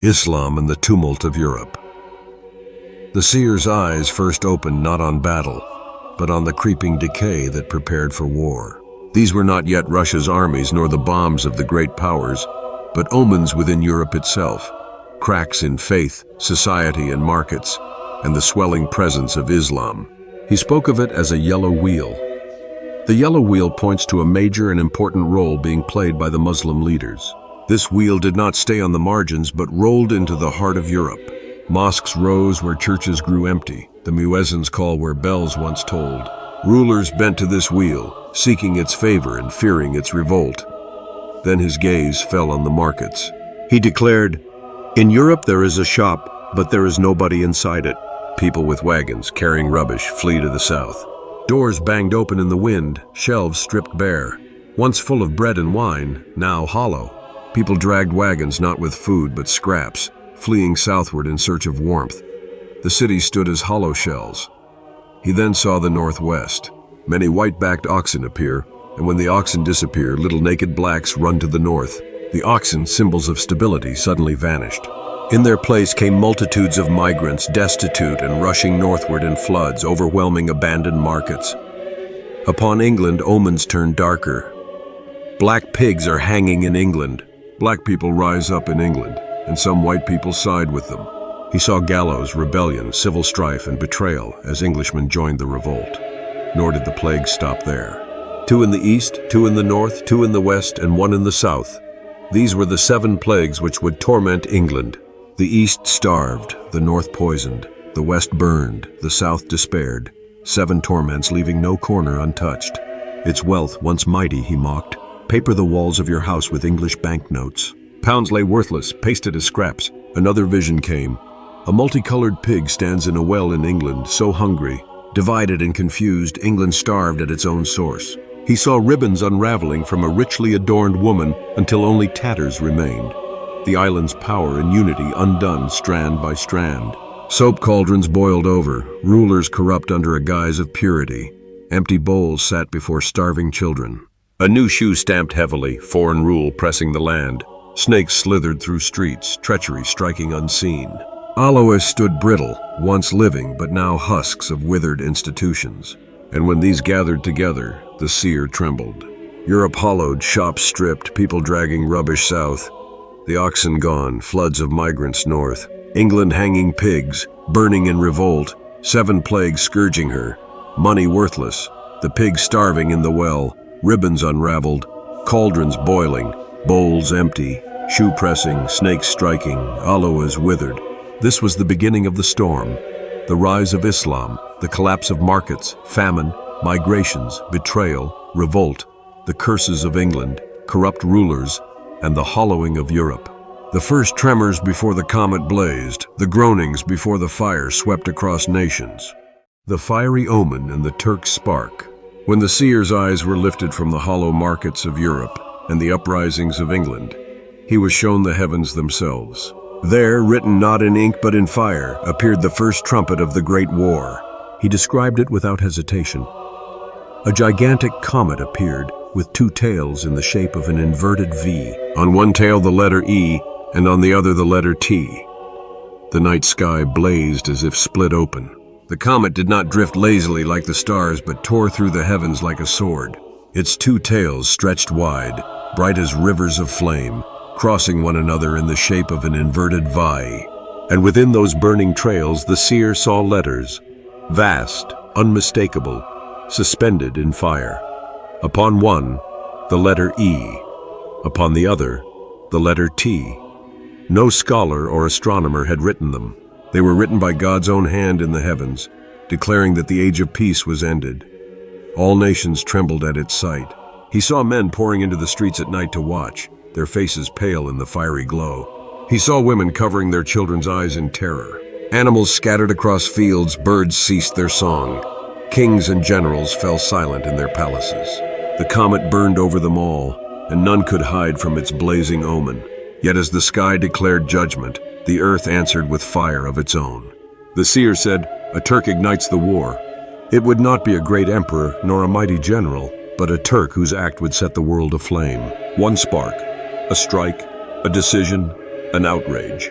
Islam and the tumult of Europe. The seer's eyes first opened not on battle, but on the creeping decay that prepared for war. These were not yet Russia's armies nor the bombs of the great powers, but omens within Europe itself, cracks in faith, society, and markets, and the swelling presence of Islam. He spoke of it as a yellow wheel. The yellow wheel points to a major and important role being played by the Muslim leaders. This wheel did not stay on the margins, but rolled into the heart of Europe. Mosques rose where churches grew empty, the muezzin's call where bells once tolled. Rulers bent to this wheel, seeking its favor and fearing its revolt. Then his gaze fell on the markets. He declared, "In Europe there is a shop, but there is nobody inside it." People with wagons carrying rubbish flee to the south. Doors banged open in the wind, shelves stripped bare. Once full of bread and wine, now hollow. People dragged wagons not with food but scraps, fleeing southward in search of warmth. The city stood as hollow shells. He then saw the northwest. Many white-backed oxen appear, and when the oxen disappear, little naked blacks run to the north. The oxen, symbols of stability, suddenly vanished. In their place came multitudes of migrants, destitute and rushing northward in floods, overwhelming abandoned markets. Upon England, omens turned darker. Black pigs are hanging in England. Black people rise up in England, and some white people side with them. He saw gallows, rebellion, civil strife, and betrayal as Englishmen joined the revolt. Nor did the plague stop there. 2 in the east, 2 in the north, 2 in the west, and 1 in the south. These were the 7 plagues which would torment England. The east starved, the north poisoned, the west burned, the south despaired. 7 torments leaving no corner untouched. Its wealth, once mighty, he mocked. Paper the walls of your house with English banknotes. Pounds lay worthless, pasted as scraps. Another vision came. A multicolored pig stands in a well in England, so hungry. Divided and confused, England starved at its own source. He saw ribbons unraveling from a richly adorned woman until only tatters remained. The island's power and unity undone strand by strand. Soap cauldrons boiled over, rulers corrupt under a guise of purity. Empty bowls sat before starving children. A new shoe stamped heavily, foreign rule pressing the land. Snakes slithered through streets, treachery striking unseen. Aloes stood brittle, once living but now husks of withered institutions. And when these gathered together, the seer trembled. Europe hollowed, shops stripped, people dragging rubbish south. The oxen gone, floods of migrants north. England hanging pigs, burning in revolt. 7 plagues scourging her. Money worthless, the pigs starving in the well. Ribbons unraveled, cauldrons boiling, bowls empty, shoe pressing, snakes striking, aloes withered. This was the beginning of the storm, the rise of Islam, the collapse of markets, famine, migrations, betrayal, revolt, the curses of England, corrupt rulers, and the hollowing of Europe. The first tremors before the comet blazed, the groanings before the fire swept across nations. The fiery omen and the Turk's spark. When the seer's eyes were lifted from the hollow markets of Europe and the uprisings of England, he was shown the heavens themselves. There, written not in ink but in fire, appeared the first trumpet of the Great War. He described it without hesitation. A gigantic comet appeared, with 2 tails in the shape of an inverted V. On one tail the letter E, and on the other the letter T. The night sky blazed as if split open. The comet did not drift lazily like the stars, but tore through the heavens like a sword. Its 2 tails stretched wide, bright as rivers of flame, crossing one another in the shape of an inverted V. And within those burning trails, the seer saw letters, vast, unmistakable, suspended in fire. Upon one, the letter E. Upon the other, the letter T. No scholar or astronomer had written them. They were written by God's own hand in the heavens, declaring that the age of peace was ended. All nations trembled at its sight. He saw men pouring into the streets at night to watch, their faces pale in the fiery glow. He saw women covering their children's eyes in terror. Animals scattered across fields, birds ceased their song. Kings and generals fell silent in their palaces. The comet burned over them all, and none could hide from its blazing omen. Yet as the sky declared judgment, the earth answered with fire of its own. The seer said, "A Turk ignites the war." It would not be a great emperor nor a mighty general, but a Turk whose act would set the world aflame. One spark, a strike, a decision, an outrage.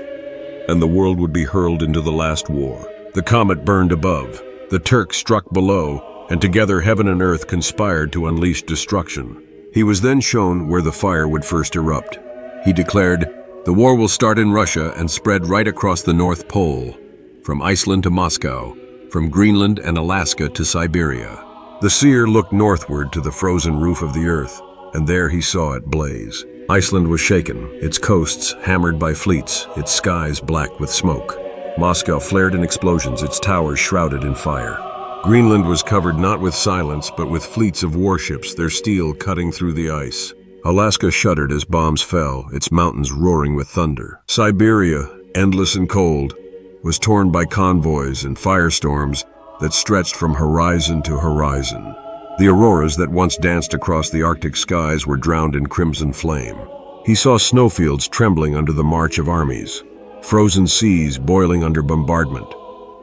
and the world would be hurled into the last war. The comet burned above, the Turks struck below, and together heaven and earth conspired to unleash destruction. He was then shown where the fire would first erupt. He declared, "The war will start in Russia and spread right across the North Pole, from Iceland to Moscow, from Greenland and Alaska to Siberia." The seer looked northward to the frozen roof of the earth, and there he saw it blaze. Iceland was shaken, its coasts hammered by fleets, its skies black with smoke. Moscow flared in explosions, its towers shrouded in fire. Greenland was covered not with silence, but with fleets of warships, their steel cutting through the ice. Alaska shuddered as bombs fell, its mountains roaring with thunder. Siberia, endless and cold, was torn by convoys and firestorms that stretched from horizon to horizon. The auroras that once danced across the Arctic skies were drowned in crimson flame. He saw snowfields trembling under the march of armies, frozen seas boiling under bombardment,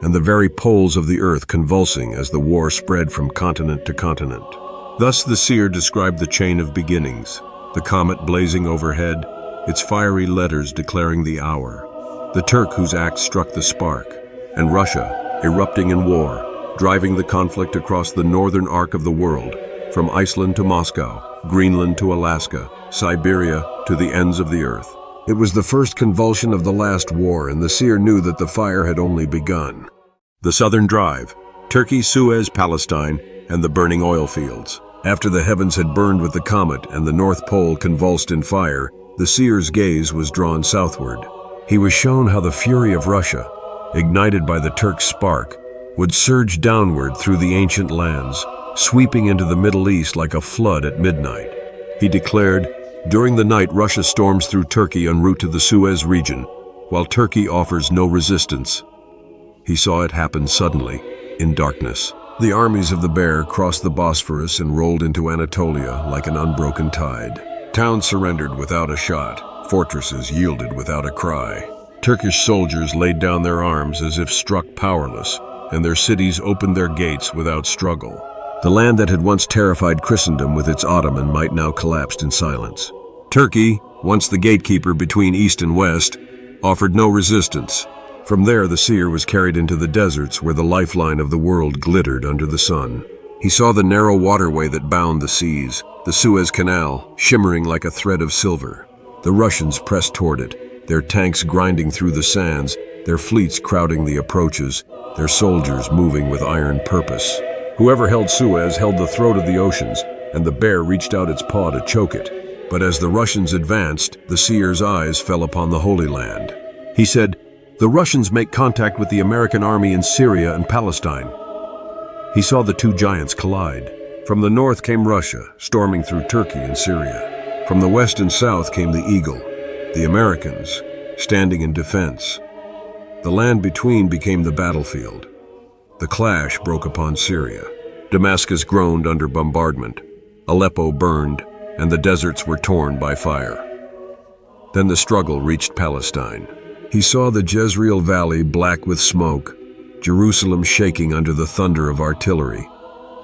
and the very poles of the earth convulsing as the war spread from continent to continent. Thus the seer described the chain of beginnings, the comet blazing overhead, its fiery letters declaring the hour, the Turk whose axe struck the spark, and Russia erupting in war, driving the conflict across the northern arc of the world, from Iceland to Moscow, Greenland to Alaska, Siberia to the ends of the earth. It was the first convulsion of the last war, and the seer knew that the fire had only begun. The Southern Drive, Turkey, Suez, Palestine, and the burning oil fields. After the heavens had burned with the comet and the North Pole convulsed in fire, the seer's gaze was drawn southward. He was shown how the fury of Russia, ignited by the Turk's spark, would surge downward through the ancient lands, sweeping into the Middle East like a flood at midnight. He declared, "During the night Russia storms through Turkey en route to the Suez region, while Turkey offers no resistance." He saw it happen suddenly, in darkness. The armies of the Bear crossed the Bosphorus and rolled into Anatolia like an unbroken tide. Towns surrendered without a shot, fortresses yielded without a cry. Turkish soldiers laid down their arms as if struck powerless, and their cities opened their gates without struggle. The land that had once terrified Christendom with its Ottoman might now collapse in silence. Turkey, once the gatekeeper between East and West, offered no resistance. From there, the seer was carried into the deserts where the lifeline of the world glittered under the sun. He saw the narrow waterway that bound the seas, the Suez Canal, shimmering like a thread of silver. The Russians pressed toward it, their tanks grinding through the sands, their fleets crowding the approaches, their soldiers moving with iron purpose. Whoever held Suez held the throat of the oceans, and the Bear reached out its paw to choke it. But as the Russians advanced, the seer's eyes fell upon the Holy Land. He said, "The Russians make contact with the American army in Syria and Palestine." He saw the two giants collide. From the north came Russia, storming through Turkey and Syria. From the west and south came the Eagle, the Americans, standing in defense. The land between became the battlefield. The clash broke upon Syria. Damascus groaned under bombardment. Aleppo burned, and the deserts were torn by fire. Then the struggle reached Palestine. He saw the Jezreel Valley black with smoke, Jerusalem shaking under the thunder of artillery,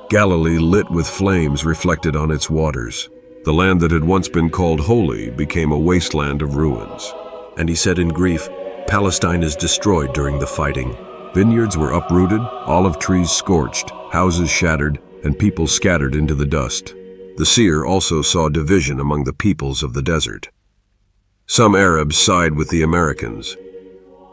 Galilee lit with flames reflected on its waters. The land that had once been called holy became a wasteland of ruins. And he said in grief, "Palestine is destroyed during the fighting." Vineyards were uprooted, olive trees scorched, houses shattered, and people scattered into the dust. The seer also saw division among the peoples of the desert. Some Arabs side with the Americans.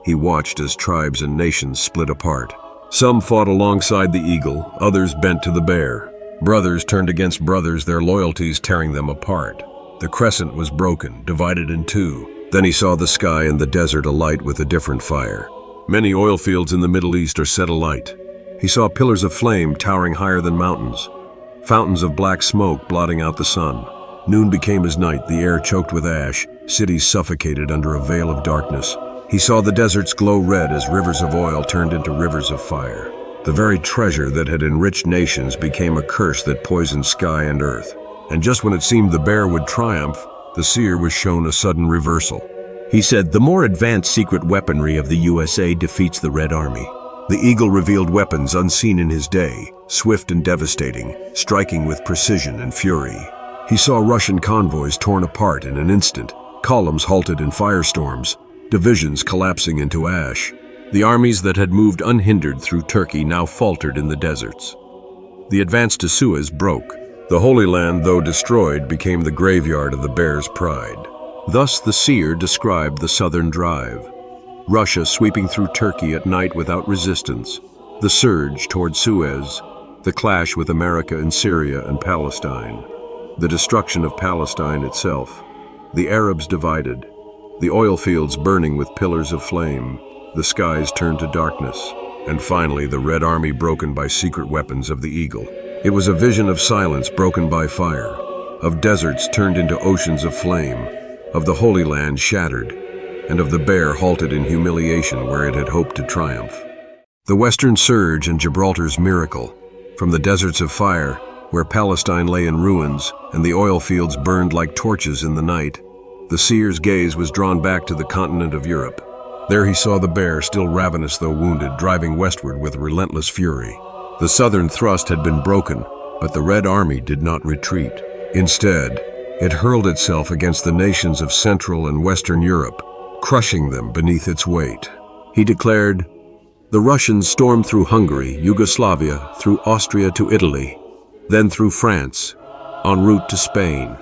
He watched as tribes and nations split apart. Some fought alongside the eagle, others bent to the bear. Brothers turned against brothers, their loyalties tearing them apart. The crescent was broken, divided in two. Then he saw the sky and the desert alight with a different fire. Many oil fields in the Middle East are set alight. He saw pillars of flame towering higher than mountains, fountains of black smoke blotting out the sun. Noon became as night, the air choked with ash, cities suffocated under a veil of darkness. He saw the deserts glow red as rivers of oil turned into rivers of fire. The very treasure that had enriched nations became a curse that poisoned sky and earth. And just when it seemed the bear would triumph, the seer was shown a sudden reversal. He said, "The more advanced secret weaponry of the USA defeats the Red Army." The eagle revealed weapons unseen in his day, swift and devastating, striking with precision and fury. He saw Russian convoys torn apart in an instant, columns halted in firestorms, divisions collapsing into ash. The armies that had moved unhindered through Turkey now faltered in the deserts. The advance to Suez broke. The Holy Land, though destroyed, became the graveyard of the bear's pride. Thus the seer described the southern drive. Russia sweeping through Turkey at night without resistance, the surge toward Suez, the clash with America in Syria and Palestine, the destruction of Palestine itself, the Arabs divided, the oil fields burning with pillars of flame, the skies turned to darkness, and finally the Red Army broken by secret weapons of the eagle. It was a vision of silence broken by fire, of deserts turned into oceans of flame, of the Holy Land shattered, and of the bear halted in humiliation where it had hoped to triumph. The Western Surge and Gibraltar's miracle, from the deserts of fire, where Palestine lay in ruins and the oil fields burned like torches in the night, the seer's gaze was drawn back to the continent of Europe. There he saw the bear, still ravenous though wounded, driving westward with relentless fury. The southern thrust had been broken, but the Red Army did not retreat. Instead, it hurled itself against the nations of Central and Western Europe, crushing them beneath its weight. He declared, "The Russians stormed through Hungary, Yugoslavia, through Austria to Italy, then through France, en route to Spain."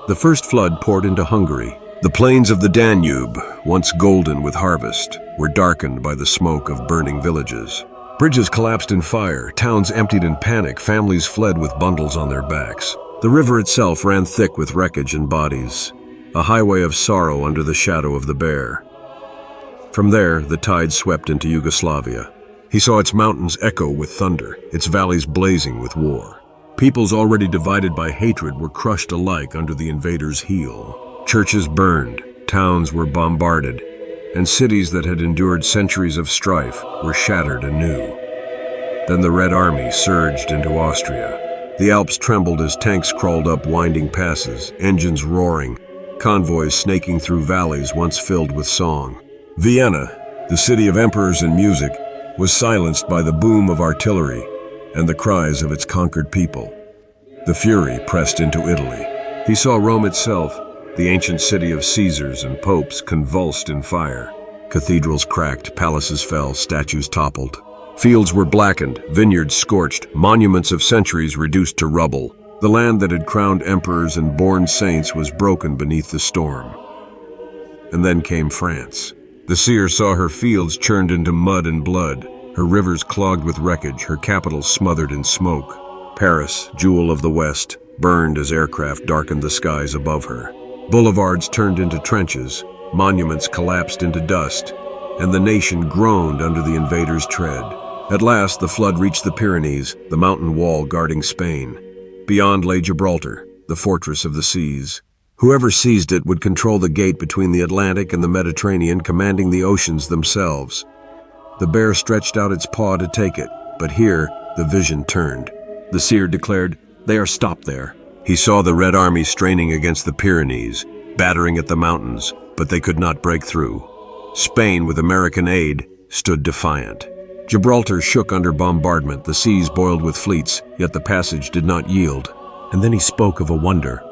The first flood poured into Hungary. The plains of the Danube, once golden with harvest, were darkened by the smoke of burning villages. Bridges collapsed in fire, towns emptied in panic, families fled with bundles on their backs. The river itself ran thick with wreckage and bodies, a highway of sorrow under the shadow of the bear. From there, the tide swept into Yugoslavia. He saw its mountains echo with thunder, its valleys blazing with war. Peoples already divided by hatred were crushed alike under the invader's heel. Churches burned, towns were bombarded, and cities that had endured centuries of strife were shattered anew. Then the Red Army surged into Austria. The Alps trembled as tanks crawled up winding passes, engines roaring, convoys snaking through valleys once filled with song. Vienna, the city of emperors and music, was silenced by the boom of artillery and the cries of its conquered people. The fury pressed into Italy. He saw Rome itself, the ancient city of Caesars and popes, convulsed in fire. Cathedrals cracked, palaces fell, statues toppled. Fields were blackened, vineyards scorched, monuments of centuries reduced to rubble. The land that had crowned emperors and born saints was broken beneath the storm. And then came France. The seer saw her fields churned into mud and blood, her rivers clogged with wreckage, her capital smothered in smoke. Paris, jewel of the West, burned as aircraft darkened the skies above her. Boulevards turned into trenches, monuments collapsed into dust, and the nation groaned under the invader's tread. At last, the flood reached the Pyrenees, the mountain wall guarding Spain. Beyond lay Gibraltar, the fortress of the seas. Whoever seized it would control the gate between the Atlantic and the Mediterranean, commanding the oceans themselves. The bear stretched out its paw to take it, but here the vision turned. The seer declared, "They are stopped there." He saw the Red Army straining against the Pyrenees, battering at the mountains, but they could not break through. Spain, with American aid, stood defiant. Gibraltar shook under bombardment, the seas boiled with fleets, yet the passage did not yield. And then he spoke of a wonder.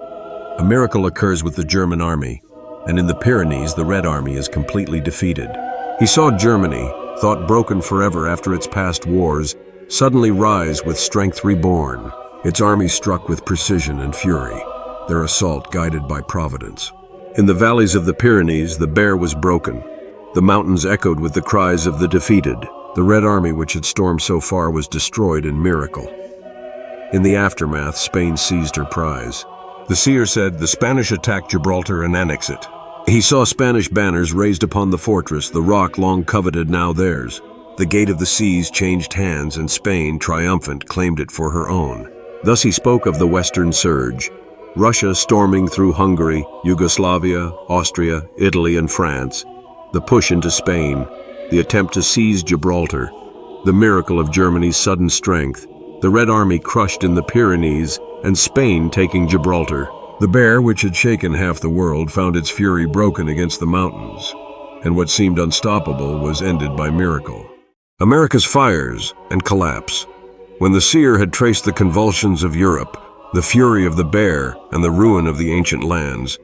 A miracle occurs with the German army, and in the Pyrenees the Red Army is completely defeated. He saw Germany, thought broken forever after its past wars, suddenly rise with strength reborn. Its army struck with precision and fury, their assault guided by providence. In the valleys of the Pyrenees, the bear was broken. The mountains echoed with the cries of the defeated. The Red Army, which had stormed so far, was destroyed in miracle. In the aftermath, Spain seized her prize. The seer said, "The Spanish attacked Gibraltar and annexed it." He saw Spanish banners raised upon the fortress, the rock long coveted now theirs. The gate of the seas changed hands, and Spain, triumphant, claimed it for her own. Thus he spoke of the Western Surge, Russia storming through Hungary, Yugoslavia, Austria, Italy, and France, the push into Spain, the attempt to seize Gibraltar, the miracle of Germany's sudden strength, the Red Army crushed in the Pyrenees, and Spain taking Gibraltar. The bear, which had shaken half the world, found its fury broken against the mountains, and what seemed unstoppable was ended by miracle. America's fires and collapse. When the seer had traced the convulsions of Europe, the fury of the bear, and the ruin of the ancient lands,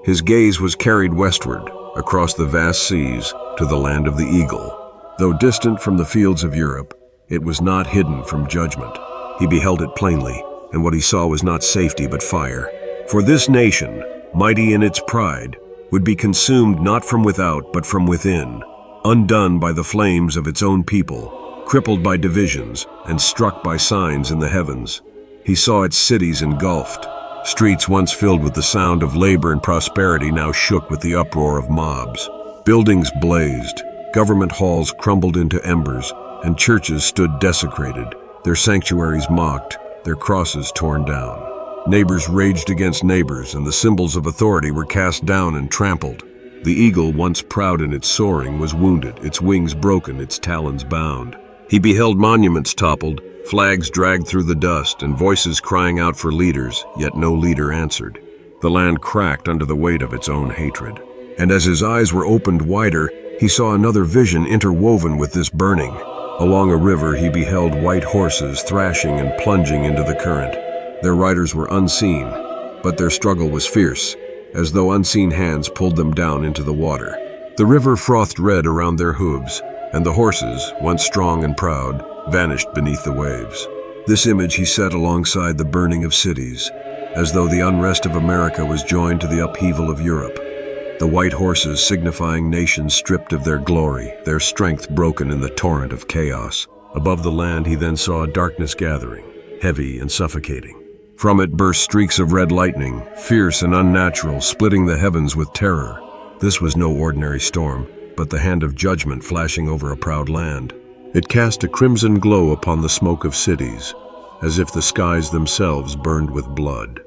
his gaze was carried westward, across the vast seas to the land of the eagle. Though distant from the fields of Europe, it was not hidden from judgment. He beheld it plainly, and what he saw was not safety but fire. For this nation, mighty in its pride, would be consumed not from without but from within, undone by the flames of its own people, crippled by divisions, and struck by signs in the heavens. He saw its cities engulfed, streets once filled with the sound of labor and prosperity now shook with the uproar of mobs. Buildings blazed, government halls crumbled into embers, and churches stood desecrated, their sanctuaries mocked, their crosses torn down. Neighbors raged against neighbors, and the symbols of authority were cast down and trampled. The eagle, once proud in its soaring, was wounded, its wings broken, its talons bound. He beheld monuments toppled, flags dragged through the dust, and voices crying out for leaders, yet no leader answered. The land cracked under the weight of its own hatred. And as his eyes were opened wider, he saw another vision interwoven with this burning. Along a river he beheld white horses thrashing and plunging into the current. Their riders were unseen, but their struggle was fierce, as though unseen hands pulled them down into the water. The river frothed red around their hooves, and the horses, once strong and proud, vanished beneath the waves. This image he set alongside the burning of cities, as though the unrest of America was joined to the upheaval of Europe. The white horses signifying nations stripped of their glory, their strength broken in the torrent of chaos. Above the land he then saw a darkness gathering, heavy and suffocating. From it burst streaks of red lightning, fierce and unnatural, splitting the heavens with terror. This was no ordinary storm, but the hand of judgment flashing over a proud land. It cast a crimson glow upon the smoke of cities, as if the skies themselves burned with blood.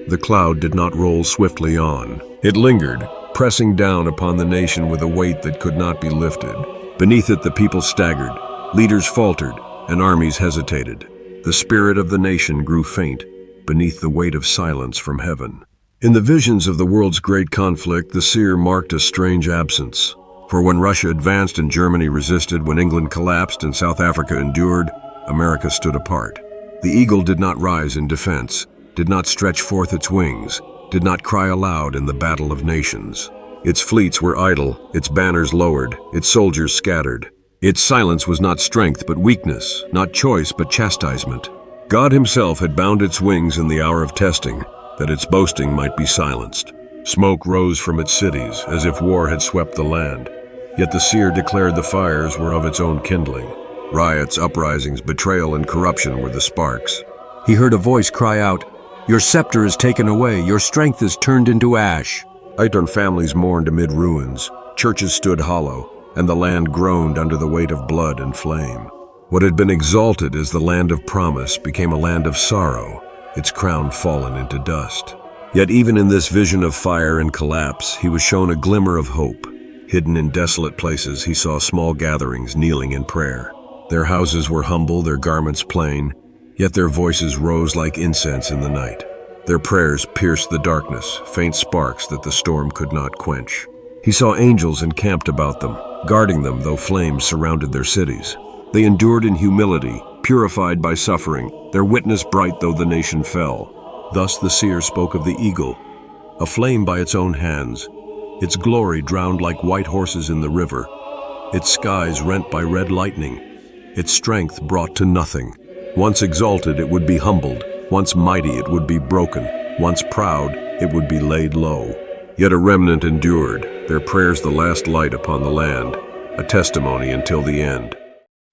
The cloud did not roll swiftly on. It lingered, pressing down upon the nation with a weight that could not be lifted. Beneath it the people staggered, leaders faltered, and armies hesitated. The spirit of the nation grew faint beneath the weight of silence from heaven. In the visions of the world's great conflict, the seer marked a strange absence. For when Russia advanced and Germany resisted, when England collapsed and South Africa endured, America stood apart. The eagle did not rise in defense, did not stretch forth its wings, did not cry aloud in the battle of nations. Its fleets were idle, its banners lowered, its soldiers scattered. Its silence was not strength but weakness, not choice but chastisement. God himself had bound its wings in the hour of testing, that its boasting might be silenced. Smoke rose from its cities, as if war had swept the land. Yet the seer declared the fires were of its own kindling. Riots, uprisings, betrayal, and corruption were the sparks. He heard a voice cry out, "Your scepter is taken away, your strength is turned into ash." Eitorn families mourned amid ruins, churches stood hollow, and the land groaned under the weight of blood and flame. What had been exalted as the land of promise became a land of sorrow, its crown fallen into dust. Yet even in this vision of fire and collapse, he was shown a glimmer of hope. Hidden in desolate places, he saw small gatherings kneeling in prayer. Their houses were humble, their garments plain, yet their voices rose like incense in the night. Their prayers pierced the darkness, faint sparks that the storm could not quench. He saw angels encamped about them, guarding them though flames surrounded their cities. They endured in humility, purified by suffering, their witness bright though the nation fell. Thus the seer spoke of the eagle, aflame by its own hands, its glory drowned like white horses in the river, its skies rent by red lightning, its strength brought to nothing. Once exalted, it would be humbled. Once mighty, it would be broken. Once proud, it would be laid low. Yet a remnant endured, their prayers the last light upon the land, a testimony until the end.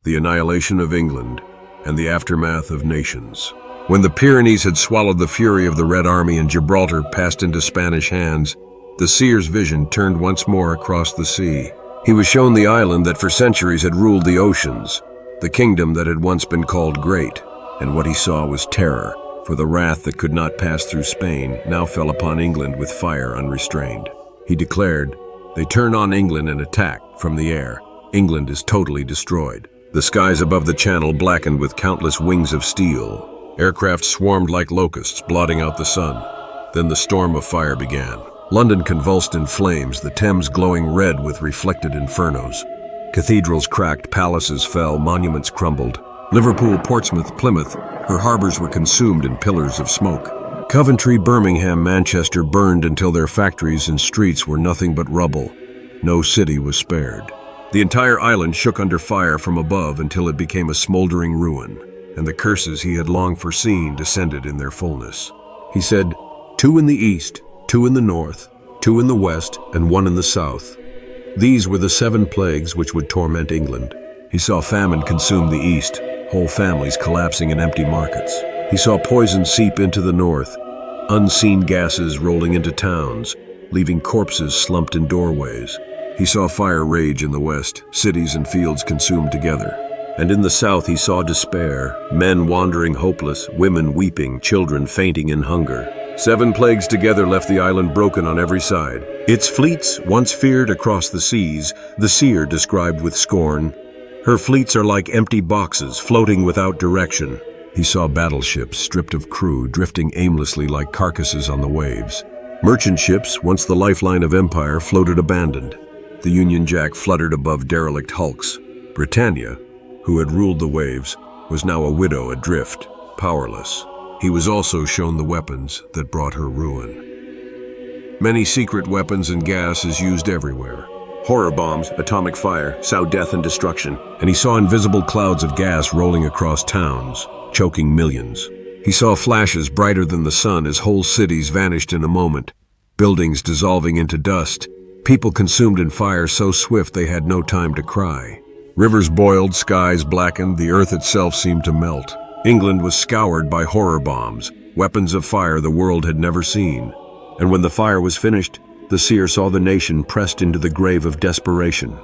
The annihilation of England and the aftermath of nations. When the Pyrenees had swallowed the fury of the Red Army and Gibraltar passed into Spanish hands, the seer's vision turned once more across the sea. He was shown the island that for centuries had ruled the oceans, the kingdom that had once been called great, and what he saw was terror, for the wrath that could not pass through Spain now fell upon England with fire unrestrained. He declared, "They turn on England and attack from the air. England is totally destroyed." The skies above the channel blackened with countless wings of steel. Aircraft swarmed like locusts, blotting out the sun. Then the storm of fire began. London convulsed in flames, the Thames glowing red with reflected infernos. Cathedrals cracked, palaces fell, monuments crumbled. Liverpool, Portsmouth, Plymouth, her harbors were consumed in pillars of smoke. Coventry, Birmingham, Manchester burned until their factories and streets were nothing but rubble. No city was spared. The entire island shook under fire from above until it became a smoldering ruin, and the curses he had long foreseen descended in their fullness. He said, 2 in the east, 2 in the north, 2 in the west, and 1 in the south. These were the 7 plagues which would torment England. He saw famine consume the east, whole families collapsing in empty markets. He saw poison seep into the north, unseen gases rolling into towns, leaving corpses slumped in doorways. He saw fire rage in the west, cities and fields consumed together. And in the south he saw despair, men wandering hopeless, women weeping, children fainting in hunger. 7 plagues together left the island broken on every side. Its fleets, once feared across the seas, the seer described with scorn. Her fleets are like empty boxes, floating without direction. He saw battleships, stripped of crew, drifting aimlessly like carcasses on the waves. Merchant ships, once the lifeline of empire, floated abandoned. The Union Jack fluttered above derelict hulks. Britannia, who had ruled the waves, was now a widow adrift, powerless. He was also shown the weapons that brought her ruin. Many secret weapons and gases used everywhere. Horror bombs, atomic fire, saw death and destruction, and he saw invisible clouds of gas rolling across towns, choking millions. He saw flashes brighter than the sun as whole cities vanished in a moment, buildings dissolving into dust, people consumed in fire so swift they had no time to cry. Rivers boiled, skies blackened, the earth itself seemed to melt. England was scoured by horror bombs, weapons of fire the world had never seen. And when the fire was finished, the seer saw the nation pressed into the grave of desperation.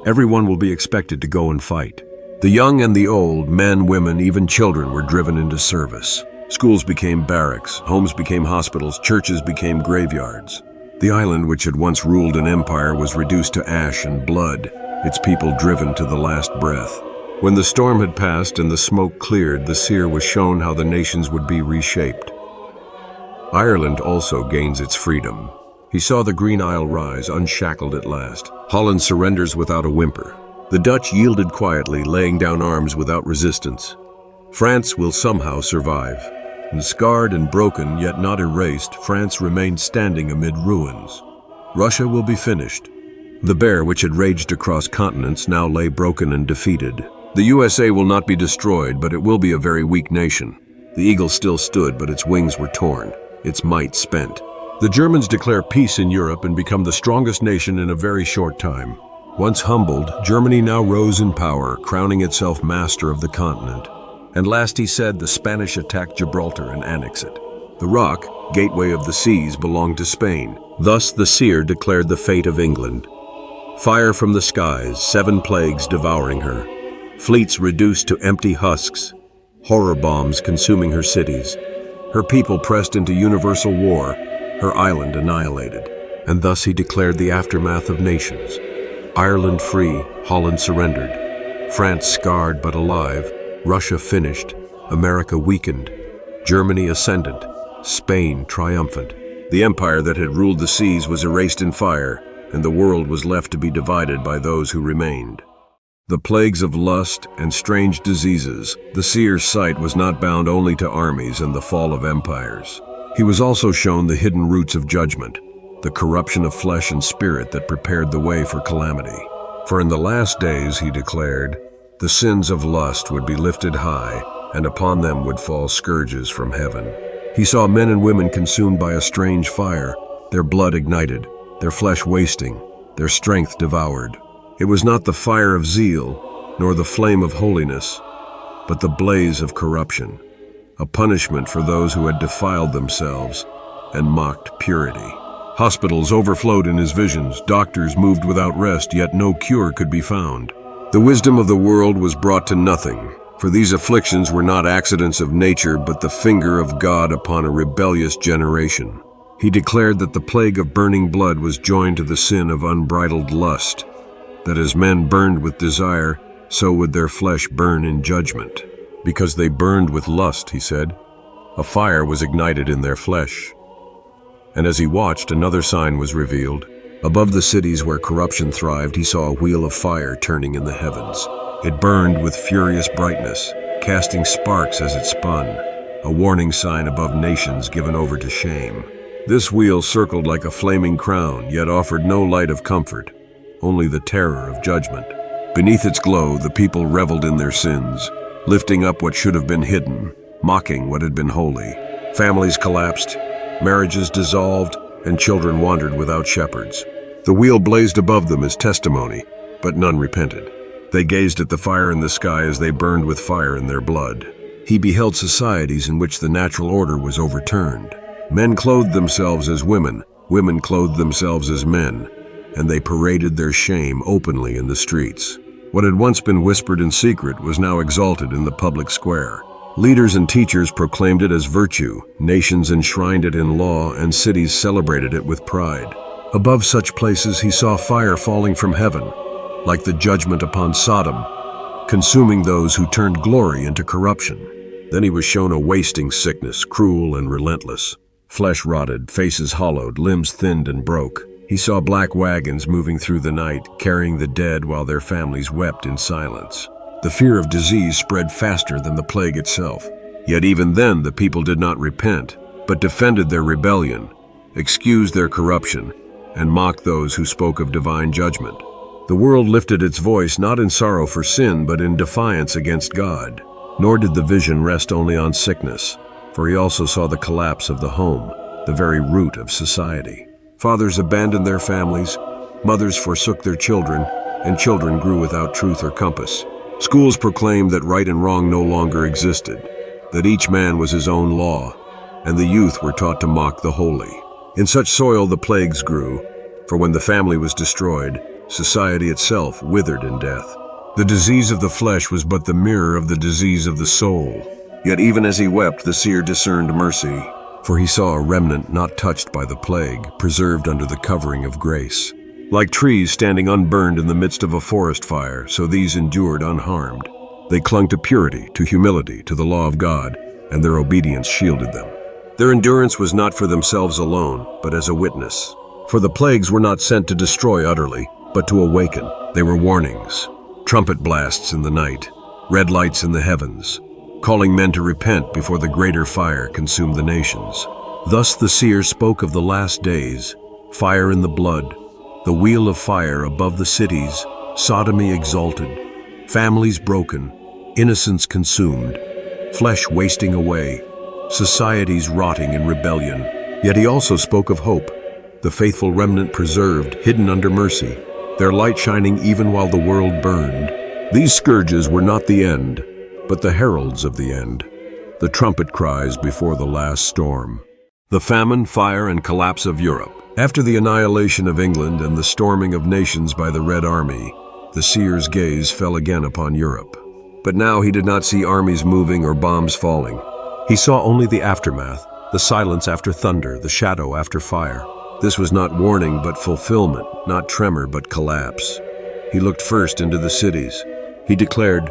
Everyone will be expected to go and fight. The young and the old, men, women, even children were driven into service. Schools became barracks, homes became hospitals, churches became graveyards. The island, which had once ruled an empire, was reduced to ash and blood, its people driven to the last breath. When the storm had passed and the smoke cleared, the seer was shown how the nations would be reshaped. Ireland also gains its freedom. He saw the Green Isle rise, unshackled at last. Holland surrenders without a whimper. The Dutch yielded quietly, laying down arms without resistance. France will somehow survive. And scarred and broken, yet not erased, France remained standing amid ruins. Russia will be finished. The bear, which had raged across continents, now lay broken and defeated. The USA will not be destroyed, but it will be a very weak nation. The eagle still stood, but its wings were torn, its might spent. The Germans declare peace in Europe and become the strongest nation in a very short time. Once humbled, Germany now rose in power, crowning itself master of the continent. And last he said, the Spanish attack Gibraltar and annex it. The rock, gateway of the seas, belonged to Spain. Thus the seer declared the fate of England. Fire from the skies, 7 plagues devouring her. Fleets reduced to empty husks. Horror bombs consuming her cities. Her people pressed into universal war. Her island annihilated. And thus he declared the aftermath of nations. Ireland free, Holland surrendered. France scarred but alive. Russia finished. America weakened. Germany ascendant. Spain triumphant. The empire that had ruled the seas was erased in fire, and the world was left to be divided by those who remained. The plagues of lust and strange diseases, the seer's sight was not bound only to armies and the fall of empires. He was also shown the hidden roots of judgment, the corruption of flesh and spirit that prepared the way for calamity. For in the last days, he declared, the sins of lust would be lifted high, and upon them would fall scourges from heaven. He saw men and women consumed by a strange fire, their blood ignited, their flesh wasting, their strength devoured. It was not the fire of zeal, nor the flame of holiness, but the blaze of corruption, a punishment for those who had defiled themselves and mocked purity. Hospitals overflowed in his visions, doctors moved without rest, yet no cure could be found. The wisdom of the world was brought to nothing, for these afflictions were not accidents of nature, but the finger of God upon a rebellious generation. He declared that the plague of burning blood was joined to the sin of unbridled lust, that as men burned with desire, so would their flesh burn in judgment. Because they burned with lust, he said, a fire was ignited in their flesh. And as he watched, another sign was revealed. Above the cities where corruption thrived, he saw a wheel of fire turning in the heavens. It burned with furious brightness, casting sparks as it spun. a warning sign above nations given over to shame. This wheel circled like a flaming crown, yet offered no light of comfort, only the terror of judgment. Beneath its glow, the people reveled in their sins, lifting up what should have been hidden, mocking what had been holy. Families collapsed, marriages dissolved, and children wandered without shepherds. The wheel blazed above them as testimony, but none repented. They gazed at the fire in the sky as they burned with fire in their blood. He beheld societies in which the natural order was overturned. Men clothed themselves as women, women clothed themselves as men, and they paraded their shame openly in the streets. What had once been whispered in secret was now exalted in the public square. Leaders and teachers proclaimed it as virtue, nations enshrined it in law, and cities celebrated it with pride. Above such places he saw fire falling from heaven, like the judgment upon Sodom, consuming those who turned glory into corruption. Then he was shown a wasting sickness, cruel and relentless. Flesh rotted, faces hollowed, limbs thinned and broke. He saw black wagons moving through the night, carrying the dead while their families wept in silence. The fear of disease spread faster than the plague itself. Yet even then the people did not repent, but defended their rebellion, excused their corruption, and mocked those who spoke of divine judgment. The world lifted its voice not in sorrow for sin, but in defiance against God. Nor did the vision rest only on sickness, for he also saw the collapse of the home, the very root of society. Fathers abandoned their families, mothers forsook their children, and children grew without truth or compass. Schools proclaimed that right and wrong no longer existed, that each man was his own law, and the youth were taught to mock the holy. In such soil the plagues grew, for when the family was destroyed, society itself withered in death. The disease of the flesh was but the mirror of the disease of the soul. Yet even as he wept, the seer discerned mercy, for he saw a remnant not touched by the plague, preserved under the covering of grace. Like trees standing unburned in the midst of a forest fire, so these endured unharmed. They clung to purity, to humility, to the law of God, and their obedience shielded them. Their endurance was not for themselves alone, but as a witness. For the plagues were not sent to destroy utterly, but to awaken. They were warnings, trumpet blasts in the night, red lights in the heavens, calling men to repent before the greater fire consumed the nations. Thus the seer spoke of the last days, fire in the blood, the wheel of fire above the cities, sodomy exalted, families broken, innocence consumed, flesh wasting away, societies rotting in rebellion. Yet he also spoke of hope, the faithful remnant preserved, hidden under mercy, their light shining even while the world burned. These scourges were not the end, but the heralds of the end, the trumpet cries before the last storm. The famine, fire, and collapse of Europe. After the annihilation of England and the storming of nations by the Red Army, the seer's gaze fell again upon Europe. But now he did not see armies moving or bombs falling. He saw only the aftermath, the silence after thunder, the shadow after fire. This was not warning but fulfillment, not tremor but collapse. He looked first into the cities. He declared,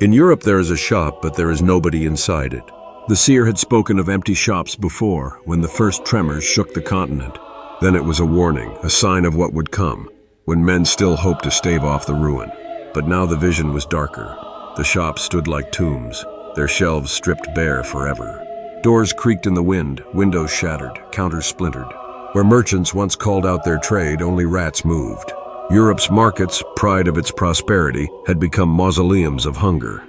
"In Europe there is a shop, but there is nobody inside it." The seer had spoken of empty shops before, when the first tremors shook the continent. Then it was a warning, a sign of what would come, when men still hoped to stave off the ruin. But now the vision was darker. The shops stood like tombs, their shelves stripped bare forever. Doors creaked in the wind, windows shattered, counters splintered. Where merchants once called out their trade, only rats moved. Europe's markets, pride of its prosperity, had become mausoleums of hunger.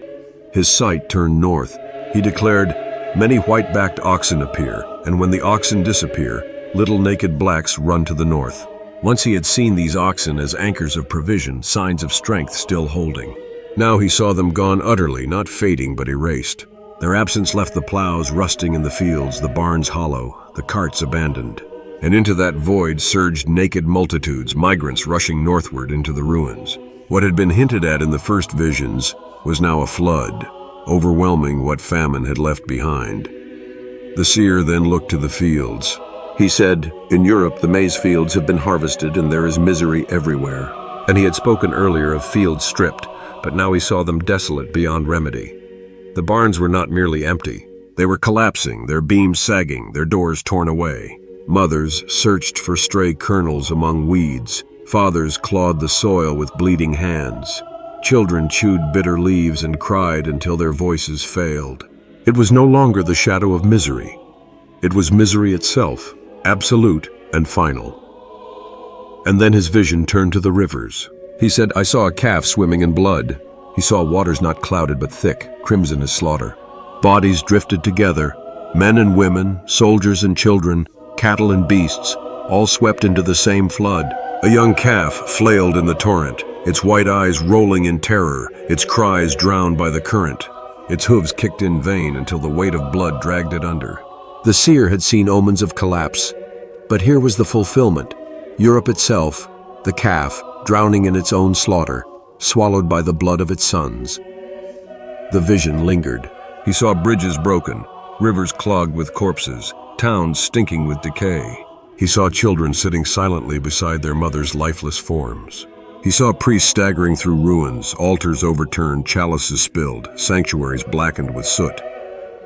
His sight turned north. He declared, "Many white-backed oxen appear, and when the oxen disappear, little naked blacks run to the north." Once he had seen these oxen as anchors of provision, signs of strength still holding. Now he saw them gone utterly, not fading but erased. Their absence left the plows rusting in the fields, the barns hollow, the carts abandoned. And into that void surged naked multitudes, migrants rushing northward into the ruins. What had been hinted at in the first visions was now a flood, overwhelming what famine had left behind. The seer then looked to the fields. He said, "In Europe the maize fields have been harvested and there is misery everywhere." And he had spoken earlier of fields stripped, but now he saw them desolate beyond remedy. The barns were not merely empty. They were collapsing, their beams sagging, their doors torn away. Mothers searched for stray kernels among weeds. Fathers clawed the soil with bleeding hands. Children chewed bitter leaves and cried until their voices failed. It was no longer the shadow of misery. It was misery itself, absolute and final. And then his vision turned to the rivers. He said, "I saw a calf swimming in blood." He saw waters not clouded but thick, crimson as slaughter. Bodies drifted together, men and women, soldiers and children, cattle and beasts, all swept into the same flood. A young calf flailed in the torrent, its white eyes rolling in terror, its cries drowned by the current. Its hooves kicked in vain until the weight of blood dragged it under. The seer had seen omens of collapse, but here was the fulfillment. Europe itself, the calf, drowning in its own slaughter, swallowed by the blood of its sons. The vision lingered. He saw bridges broken, rivers clogged with corpses, towns stinking with decay. He saw children sitting silently beside their mothers' lifeless forms. He saw priests staggering through ruins, altars overturned, chalices spilled, sanctuaries blackened with soot.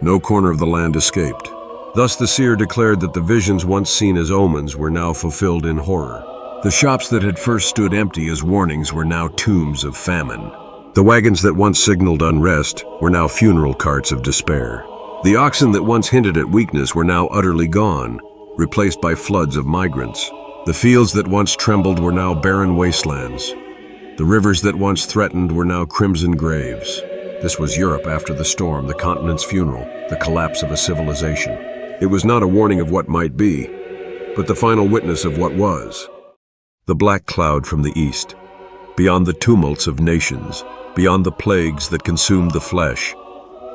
No corner of the land escaped. Thus the seer declared that the visions once seen as omens were now fulfilled in horror. The shops that had first stood empty as warnings were now tombs of famine. The wagons that once signaled unrest were now funeral carts of despair. The oxen that once hinted at weakness were now utterly gone, replaced by floods of migrants. The fields that once trembled were now barren wastelands. The rivers that once threatened were now crimson graves. This was Europe after the storm, the continent's funeral, the collapse of a civilization. It was not a warning of what might be, but the final witness of what was. The black cloud from the east, beyond the tumults of nations, beyond the plagues that consumed the flesh,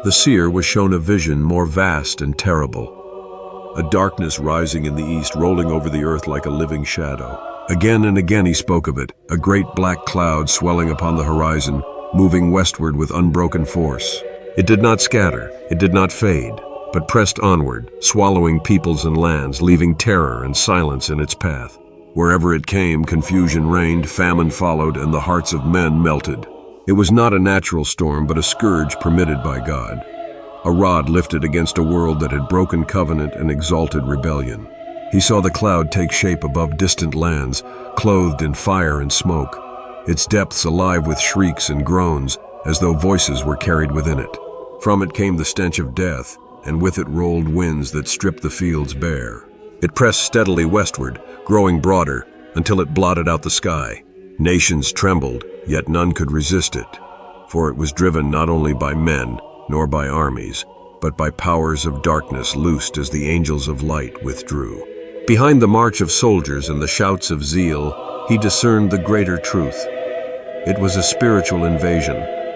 the seer was shown a vision more vast and terrible. A darkness rising in the east, rolling over the earth like a living shadow. Again and again he spoke of it, a great black cloud swelling upon the horizon, moving westward with unbroken force. It did not scatter, it did not fade, but pressed onward, swallowing peoples and lands, leaving terror and silence in its path. Wherever it came, confusion reigned, famine followed, and the hearts of men melted. It was not a natural storm, but a scourge permitted by God. A rod lifted against a world that had broken covenant and exalted rebellion. He saw the cloud take shape above distant lands, clothed in fire and smoke, its depths alive with shrieks and groans, as though voices were carried within it. From it came the stench of death, and with it rolled winds that stripped the fields bare. It pressed steadily westward, growing broader, until it blotted out the sky. Nations trembled, yet none could resist it, for it was driven not only by men, nor by armies, but by powers of darkness loosed as the angels of light withdrew. Behind the march of soldiers and the shouts of zeal, he discerned the greater truth. It was a spiritual invasion,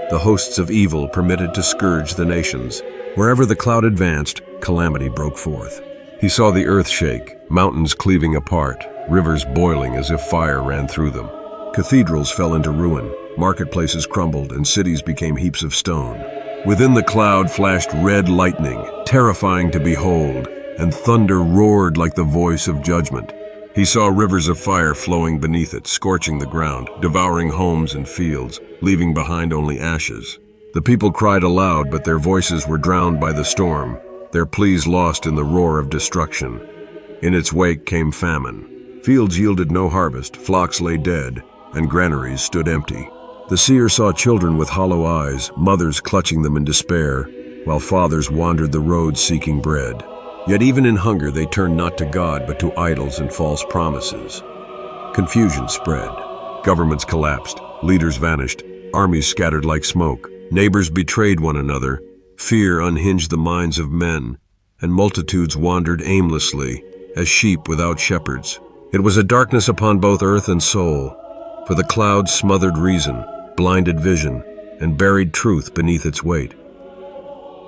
the hosts of evil permitted to scourge the nations. Wherever the cloud advanced, calamity broke forth. He saw the earth shake, mountains cleaving apart, rivers boiling as if fire ran through them. Cathedrals fell into ruin, marketplaces crumbled, and cities became heaps of stone. Within the cloud flashed red lightning, terrifying to behold, and thunder roared like the voice of judgment. He saw rivers of fire flowing beneath it, scorching the ground, devouring homes and fields, leaving behind only ashes. The people cried aloud, but their voices were drowned by the storm, their pleas lost in the roar of destruction. In its wake came famine. Fields yielded no harvest, flocks lay dead, and granaries stood empty. The seer saw children with hollow eyes, mothers clutching them in despair, while fathers wandered the roads seeking bread. Yet even in hunger they turned not to God but to idols and false promises. Confusion spread. Governments collapsed, leaders vanished, armies scattered like smoke, neighbors betrayed one another, fear unhinged the minds of men, and multitudes wandered aimlessly as sheep without shepherds. It was a darkness upon both earth and soul, for the cloud smothered reason, blinded vision, and buried truth beneath its weight.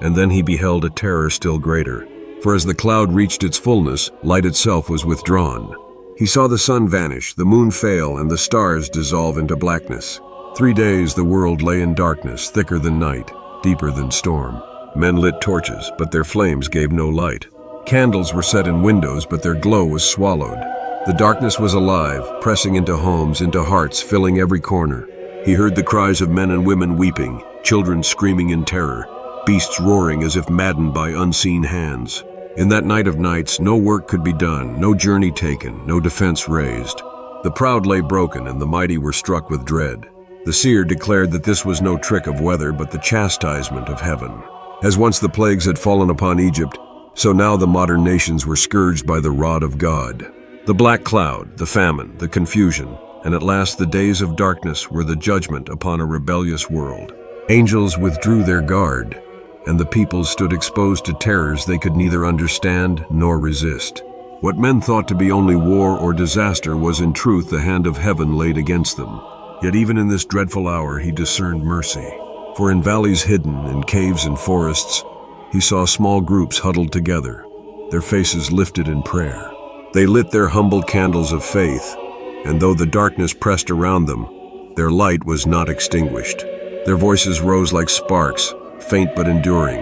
And then he beheld a terror still greater, for as the cloud reached its fullness, light itself was withdrawn. He saw the sun vanish, the moon fail, and the stars dissolve into blackness. 3 days the world lay in darkness, thicker than night, deeper than storm. Men lit torches, but their flames gave no light. Candles were set in windows, but their glow was swallowed. The darkness was alive, pressing into homes, into hearts, filling every corner. He heard the cries of men and women weeping, children screaming in terror, beasts roaring as if maddened by unseen hands. In that night of nights, no work could be done, no journey taken, no defense raised. The proud lay broken, and the mighty were struck with dread. The seer declared that this was no trick of weather, but the chastisement of heaven. As once the plagues had fallen upon Egypt, so now the modern nations were scourged by the rod of God. The black cloud, the famine, the confusion, and at last the days of darkness were the judgment upon a rebellious world. Angels withdrew their guard, and the people stood exposed to terrors they could neither understand nor resist. What men thought to be only war or disaster was in truth the hand of heaven laid against them. Yet even in this dreadful hour he discerned mercy. For in valleys hidden, in caves and forests, he saw small groups huddled together, their faces lifted in prayer. They lit their humble candles of faith, and though the darkness pressed around them, their light was not extinguished. Their voices rose like sparks, faint but enduring,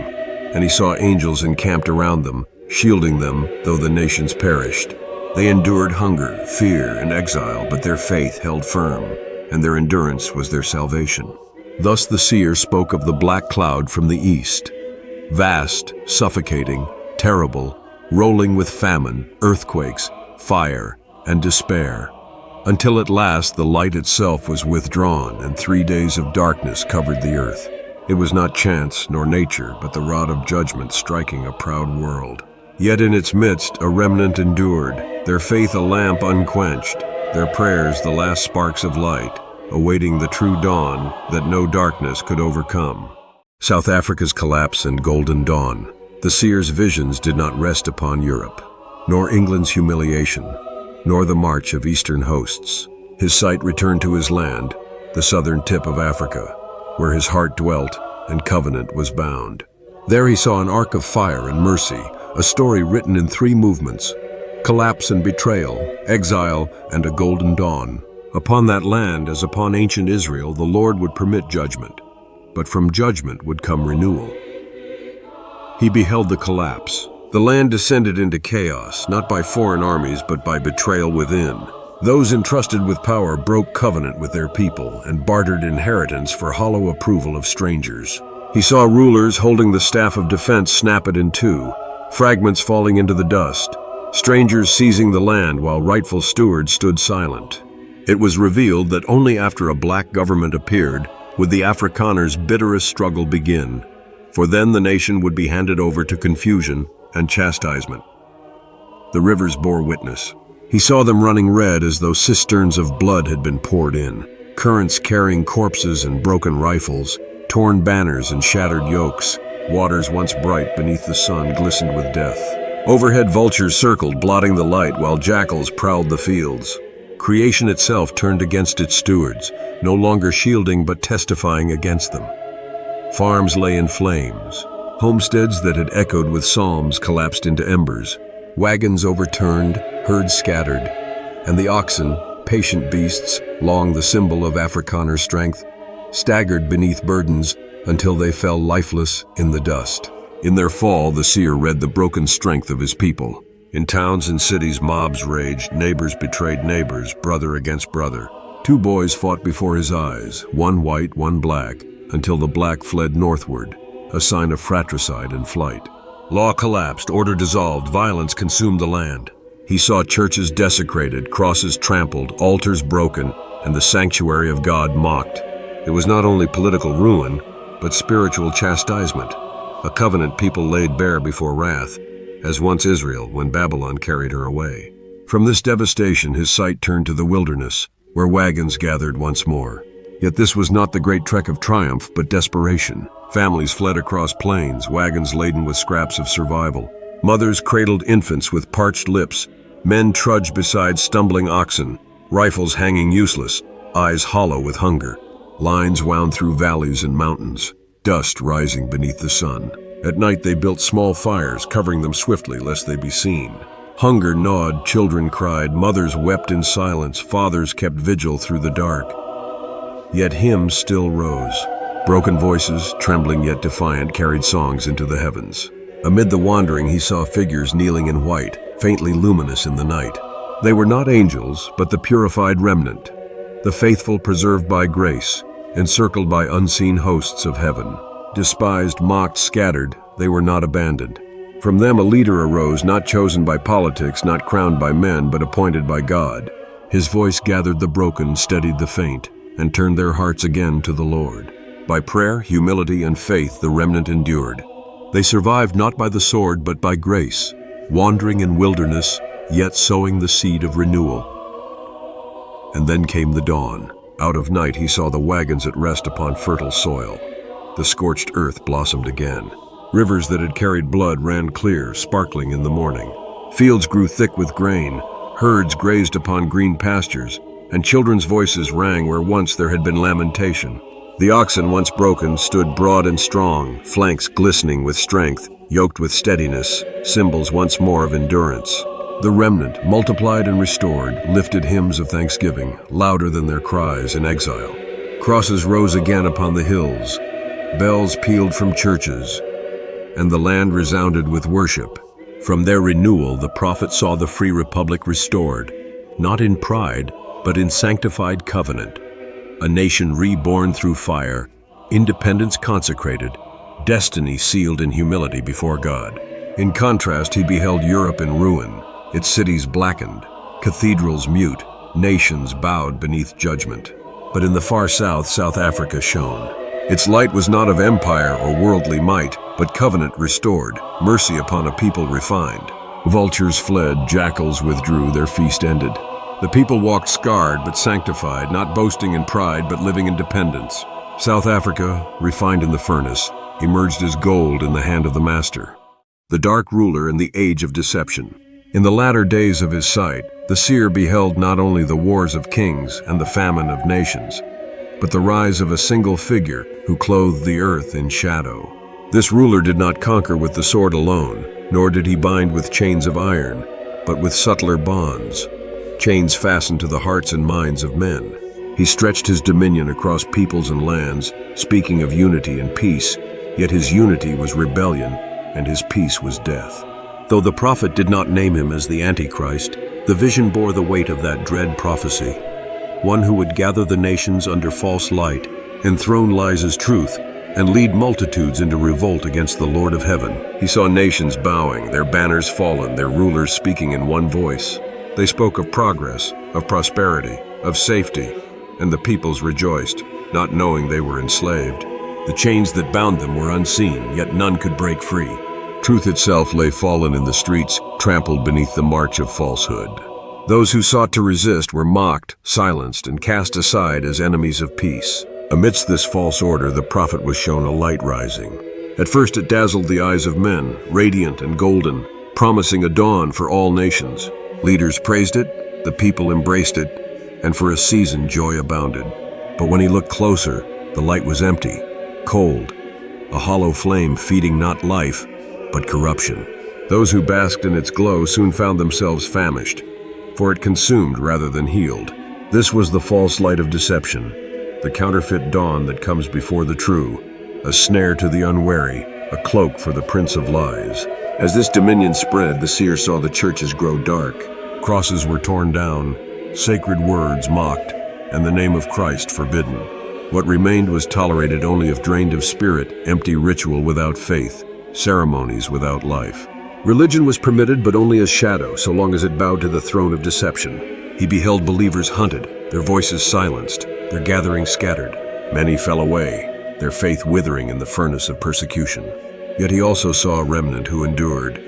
and he saw angels encamped around them, shielding them though the nations perished. They endured hunger, fear, and exile, but their faith held firm, and their endurance was their salvation. Thus the seer spoke of the black cloud from the east, vast, suffocating, terrible, rolling with famine, earthquakes, fire, and despair, until at last the light itself was withdrawn and 3 days of darkness covered the earth. It was not chance nor nature, but the rod of judgment striking a proud world. Yet in its midst a remnant endured, their faith a lamp unquenched, their prayers the last sparks of light, awaiting the true dawn that no darkness could overcome. South Africa's collapse and golden dawn. The seer's visions did not rest upon Europe, nor England's humiliation, nor the march of eastern hosts. His sight returned to his land, the southern tip of Africa, where his heart dwelt and covenant was bound. There he saw an ark of fire and mercy, a story written in 3 movements: collapse and betrayal, exile, and a golden dawn. Upon that land, as upon ancient Israel, the Lord would permit judgment, but from judgment would come renewal. He beheld the collapse. The land descended into chaos, not by foreign armies, but by betrayal within. Those entrusted with power broke covenant with their people and bartered inheritance for hollow approval of strangers. He saw rulers holding the staff of defense snap it in two, fragments falling into the dust, strangers seizing the land while rightful stewards stood silent. It was revealed that only after a black government appeared would the Afrikaners' bitterest struggle begin, for then the nation would be handed over to confusion and chastisement. The rivers bore witness. He saw them running red as though cisterns of blood had been poured in, currents carrying corpses and broken rifles, torn banners and shattered yokes. Waters once bright beneath the sun glistened with death. Overhead vultures circled, blotting the light, while jackals prowled the fields. Creation itself turned against its stewards, no longer shielding but testifying against them. Farms lay in flames. Homesteads that had echoed with psalms collapsed into embers. Wagons overturned, herds scattered, and the oxen, patient beasts, long the symbol of Afrikaner strength, staggered beneath burdens until they fell lifeless in the dust. In their fall, the seer read the broken strength of his people. In towns and cities, mobs raged, neighbors betrayed neighbors, brother against brother. 2 boys fought before his eyes, one white, one black, until the black fled northward, a sign of fratricide and flight. Law collapsed, order dissolved, violence consumed the land. He saw churches desecrated, crosses trampled, altars broken, and the sanctuary of God mocked. It was not only political ruin, but spiritual chastisement, a covenant people laid bare before wrath, as once Israel when Babylon carried her away. From this devastation his sight turned to the wilderness, where wagons gathered once more. Yet this was not the great trek of triumph, but desperation. Families fled across plains, wagons laden with scraps of survival. Mothers cradled infants with parched lips. Men trudged beside stumbling oxen, rifles hanging useless, eyes hollow with hunger. Lines wound through valleys and mountains, dust rising beneath the sun. At night they built small fires, covering them swiftly lest they be seen. Hunger gnawed, children cried, mothers wept in silence, fathers kept vigil through the dark. Yet hymns still rose. Broken voices, trembling yet defiant, carried songs into the heavens. Amid the wandering he saw figures kneeling in white, faintly luminous in the night. They were not angels, but the purified remnant, the faithful preserved by grace, encircled by unseen hosts of heaven. Despised, mocked, scattered, they were not abandoned. From them a leader arose, not chosen by politics, not crowned by men, but appointed by God. His voice gathered the broken, steadied the faint, and turned their hearts again to the Lord. By prayer, humility, and faith the remnant endured. They survived not by the sword but by grace, wandering in wilderness, yet sowing the seed of renewal. And then came the dawn. Out of night he saw the wagons at rest upon fertile soil. The scorched earth blossomed again. Rivers that had carried blood ran clear, sparkling in the morning. Fields grew thick with grain, herds grazed upon green pastures, and children's voices rang where once there had been lamentation. The oxen, once broken, stood broad and strong, flanks glistening with strength, yoked with steadiness, symbols once more of endurance. The remnant, multiplied and restored, lifted hymns of thanksgiving, louder than their cries in exile. Crosses rose again upon the hills, bells pealed from churches, and the land resounded with worship. From their renewal, the prophet saw the free republic restored, not in pride, but in sanctified covenant. A nation reborn through fire, independence consecrated, destiny sealed in humility before God. In contrast, he beheld Europe in ruin, its cities blackened, cathedrals mute, nations bowed beneath judgment. But in the far south, South Africa shone. Its light was not of empire or worldly might, but covenant restored, mercy upon a people refined. Vultures fled, jackals withdrew, their feast ended. The people walked scarred but sanctified, not boasting in pride but living in dependence. South Africa, refined in the furnace, emerged as gold in the hand of the master. The dark ruler in the age of deception. In the latter days of his sight, the seer beheld not only the wars of kings and the famine of nations, but the rise of a single figure who clothed the earth in shadow. This ruler did not conquer with the sword alone, nor did he bind with chains of iron, but with subtler bonds, chains fastened to the hearts and minds of men. He stretched his dominion across peoples and lands, speaking of unity and peace, yet his unity was rebellion, and his peace was death. Though the prophet did not name him as the Antichrist, the vision bore the weight of that dread prophecy. One who would gather the nations under false light, enthrone lies as truth, and lead multitudes into revolt against the Lord of heaven. He saw nations bowing, their banners fallen, their rulers speaking in one voice. They spoke of progress, of prosperity, of safety, and the peoples rejoiced, not knowing they were enslaved. The chains that bound them were unseen, yet none could break free. Truth itself lay fallen in the streets, trampled beneath the march of falsehood. Those who sought to resist were mocked, silenced, and cast aside as enemies of peace. Amidst this false order, the prophet was shown a light rising. At first it dazzled the eyes of men, radiant and golden, promising a dawn for all nations. Leaders praised it, the people embraced it, and for a season joy abounded. But when he looked closer, the light was empty, cold, a hollow flame feeding not life, but corruption. Those who basked in its glow soon found themselves famished, for it consumed rather than healed. This was the false light of deception, the counterfeit dawn that comes before the true, a snare to the unwary, a cloak for the prince of lies. As this dominion spread, the seer saw the churches grow dark. Crosses were torn down, sacred words mocked, and the name of Christ forbidden. What remained was tolerated only if drained of spirit, empty ritual without faith, ceremonies without life. Religion was permitted, but only as shadow, so long as it bowed to the throne of deception. He beheld believers hunted, their voices silenced, their gatherings scattered. Many fell away, their faith withering in the furnace of persecution. Yet he also saw a remnant who endured,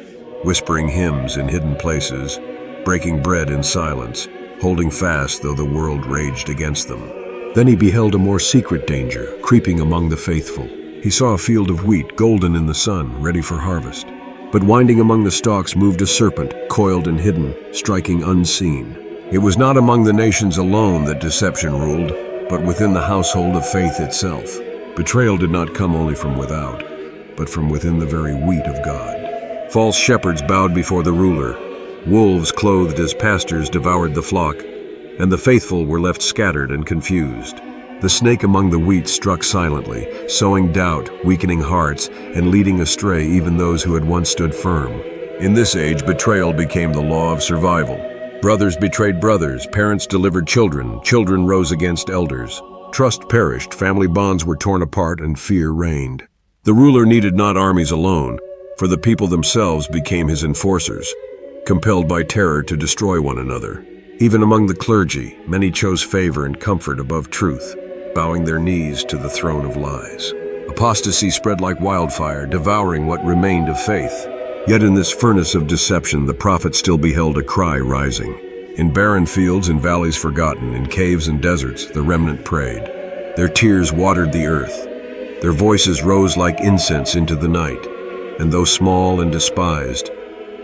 whispering hymns in hidden places, breaking bread in silence, holding fast though the world raged against them. Then he beheld a more secret danger, creeping among the faithful. He saw a field of wheat, golden in the sun, ready for harvest. But winding among the stalks moved a serpent, coiled and hidden, striking unseen. It was not among the nations alone that deception ruled, but within the household of faith itself. Betrayal did not come only from without, but from within the very wheat of God. False shepherds bowed before the ruler. Wolves clothed as pastors devoured the flock, and the faithful were left scattered and confused. The snake among the wheat struck silently, sowing doubt, weakening hearts, and leading astray even those who had once stood firm. In this age, betrayal became the law of survival. Brothers betrayed brothers, parents delivered children, children rose against elders. Trust perished, family bonds were torn apart, and fear reigned. The ruler needed not armies alone, for the people themselves became his enforcers, compelled by terror to destroy one another. Even among the clergy, many chose favor and comfort above truth, bowing their knees to the throne of lies. Apostasy spread like wildfire, devouring what remained of faith. Yet in this furnace of deception, the prophet still beheld a cry rising. In barren fields and valleys forgotten, in caves and deserts, the remnant prayed. Their tears watered the earth. Their voices rose like incense into the night. And though small and despised,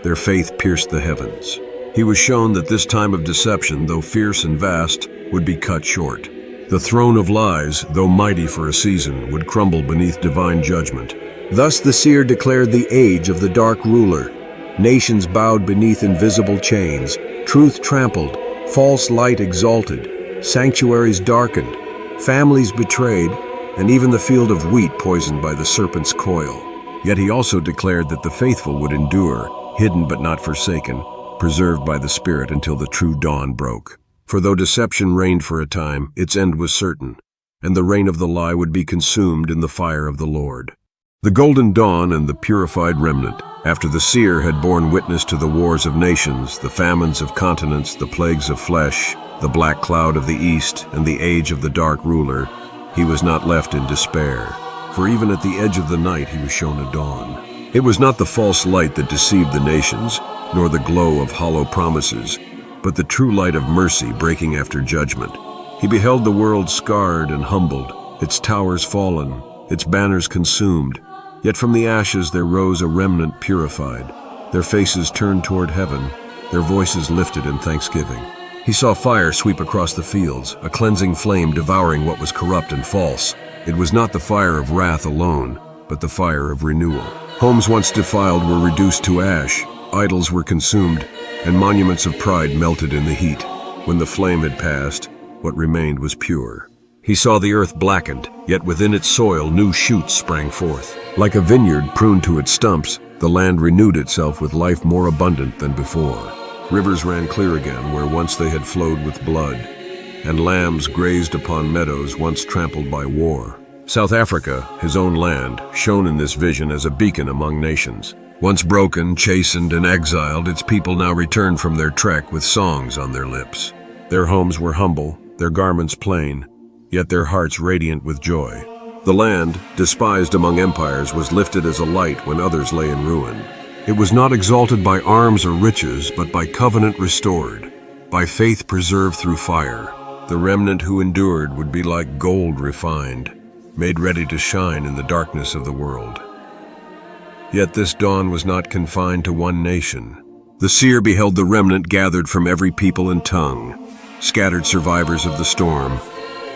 their faith pierced the heavens. He was shown that this time of deception, though fierce and vast, would be cut short. The throne of lies, though mighty for a season, would crumble beneath divine judgment. Thus the seer declared the age of the dark ruler. Nations bowed beneath invisible chains, truth trampled, false light exalted, sanctuaries darkened, families betrayed, and even the field of wheat poisoned by the serpent's coil. Yet he also declared that the faithful would endure, hidden but not forsaken, preserved by the Spirit until the true dawn broke. For though deception reigned for a time, its end was certain, and the reign of the lie would be consumed in the fire of the Lord. The golden dawn and the purified remnant, after the seer had borne witness to the wars of nations, the famines of continents, the plagues of flesh, the black cloud of the east, and the age of the dark ruler, he was not left in despair. For even at the edge of the night he was shown a dawn. It was not the false light that deceived the nations, nor the glow of hollow promises, but the true light of mercy breaking after judgment. He beheld the world scarred and humbled, its towers fallen, its banners consumed. Yet from the ashes there rose a remnant purified, their faces turned toward heaven, their voices lifted in thanksgiving. He saw fire sweep across the fields, a cleansing flame devouring what was corrupt and false. It was not the fire of wrath alone, but the fire of renewal. Homes once defiled were reduced to ash, idols were consumed, and monuments of pride melted in the heat. When the flame had passed, what remained was pure. He saw the earth blackened, yet within its soil new shoots sprang forth. Like a vineyard pruned to its stumps, the land renewed itself with life more abundant than before. Rivers ran clear again where once they had flowed with blood, and lambs grazed upon meadows once trampled by war. South Africa, his own land, shone in this vision as a beacon among nations. Once broken, chastened, and exiled, its people now returned from their trek with songs on their lips. Their homes were humble, their garments plain, yet their hearts radiant with joy. The land, despised among empires, was lifted as a light when others lay in ruin. It was not exalted by arms or riches, but by covenant restored, by faith preserved through fire. The remnant who endured would be like gold refined, made ready to shine in the darkness of the world. Yet this dawn was not confined to one nation. The seer beheld the remnant gathered from every people and tongue, scattered survivors of the storm,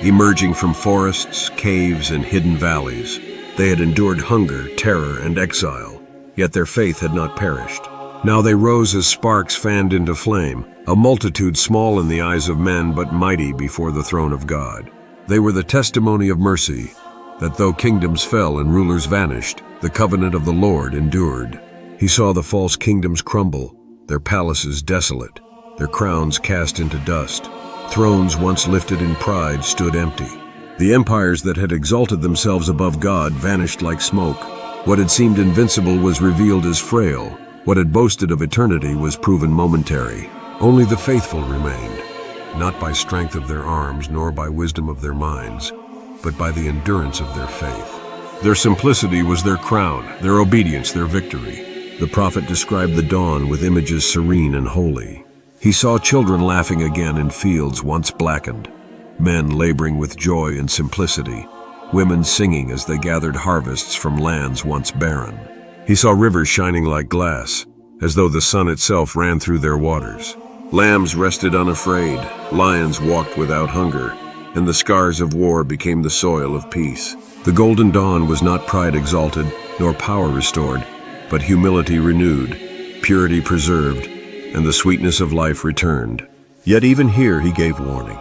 emerging from forests, caves, and hidden valleys. They had endured hunger, terror, and exile, yet their faith had not perished. Now they rose as sparks fanned into flame, a multitude small in the eyes of men but mighty before the throne of God. They were the testimony of mercy, that though kingdoms fell and rulers vanished, the covenant of the Lord endured. He saw the false kingdoms crumble, their palaces desolate, their crowns cast into dust. Thrones once lifted in pride stood empty. The empires that had exalted themselves above God vanished like smoke. What had seemed invincible was revealed as frail. What had boasted of eternity was proven momentary. Only the faithful remained, not by strength of their arms nor by wisdom of their minds, but by the endurance of their faith. Their simplicity was their crown, their obedience their victory. The prophet described the dawn with images serene and holy. He saw children laughing again in fields once blackened, men laboring with joy and simplicity, women singing as they gathered harvests from lands once barren. He saw rivers shining like glass, as though the sun itself ran through their waters. Lambs rested unafraid, lions walked without hunger, and the scars of war became the soil of peace. The golden dawn was not pride exalted, nor power restored, but humility renewed, purity preserved, and the sweetness of life returned. Yet even here he gave warning.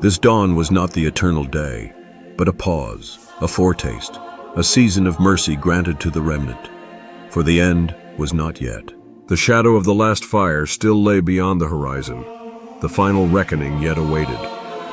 This dawn was not the eternal day, but a pause, a foretaste, a season of mercy granted to the remnant. For the end was not yet. The shadow of the last fire still lay beyond the horizon. The final reckoning yet awaited.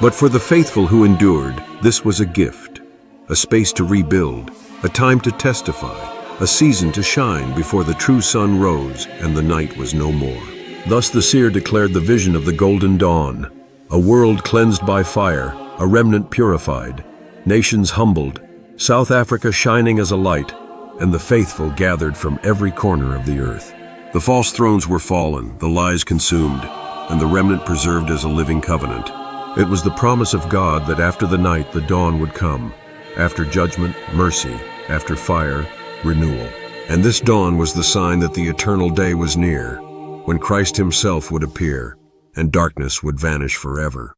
But for the faithful who endured, this was a gift, a space to rebuild, a time to testify, a season to shine before the true sun rose and the night was no more. Thus the seer declared the vision of the golden dawn, a world cleansed by fire, a remnant purified, nations humbled, South Africa shining as a light, and the faithful gathered from every corner of the earth. The false thrones were fallen, the lies consumed, and the remnant preserved as a living covenant. It was the promise of God that after the night the dawn would come, after judgment, mercy, after fire, renewal. And this dawn was the sign that the eternal day was near, when Christ himself would appear, and darkness would vanish forever.